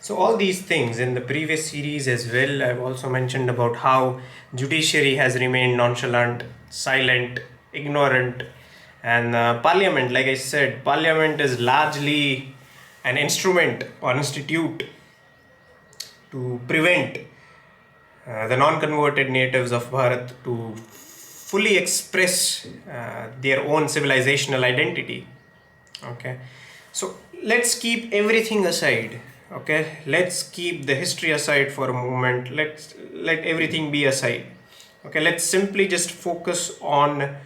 So all these things in the previous series as well, I've also mentioned about how judiciary has remained nonchalant, silent, ignorant, and parliament, like I said, parliament is largely an instrument or institute to prevent the non-converted natives of Bharat to fully express their own civilizational identity. Okay, so let's keep everything aside. Okay, let's keep the history aside for a moment. Let's let everything be aside. Okay, let's simply just focus on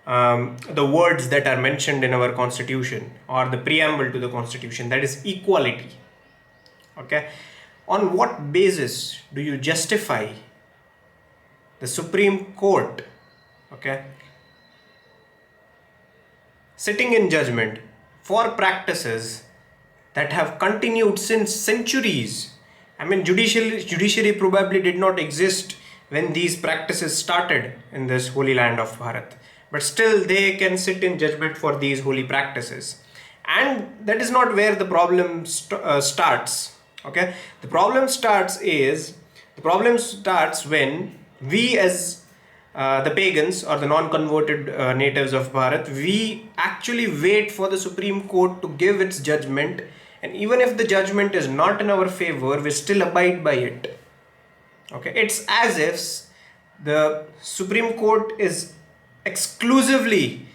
the words that are mentioned in our constitution or the preamble to the constitution, that is equality. Okay, on what basis do you justify the Supreme Court, okay, sitting in judgment for practices that have continued since centuries? I mean, judiciary probably did not exist when these practices started in this holy land of Bharat, but still they can sit in judgment for these holy practices. And that is not where the problem starts. Okay, the problem starts when we as the pagans or the non-converted natives of Bharat, we actually wait for the Supreme Court to give its judgment, and even if the judgment is not in our favor, we still abide by it. Okay, it's as if the Supreme Court is exclusively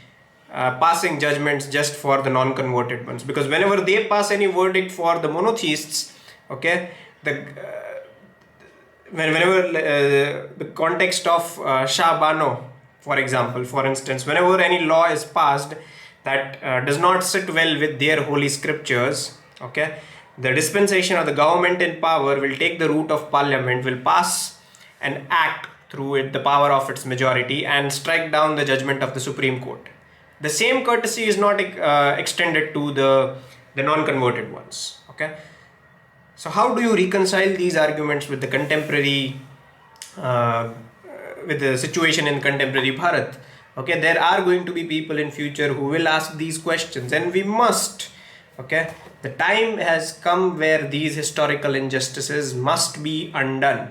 passing judgments just for the non-converted ones, because whenever they pass any verdict for the monotheists, okay, whenever the context of Shah Bano, for example, for instance, whenever any law is passed that does not sit well with their holy scriptures, okay, the dispensation of the government in power will take the route of parliament, will pass an act through it, the power of its majority, and strike down the judgment of the Supreme Court. The same courtesy is not extended to the non-converted ones. Okay, so how do you reconcile these arguments with the contemporary, with the situation in contemporary Bharat? Okay, there are going to be people in future who will ask these questions, and we must. Okay, the time has come where these historical injustices must be undone.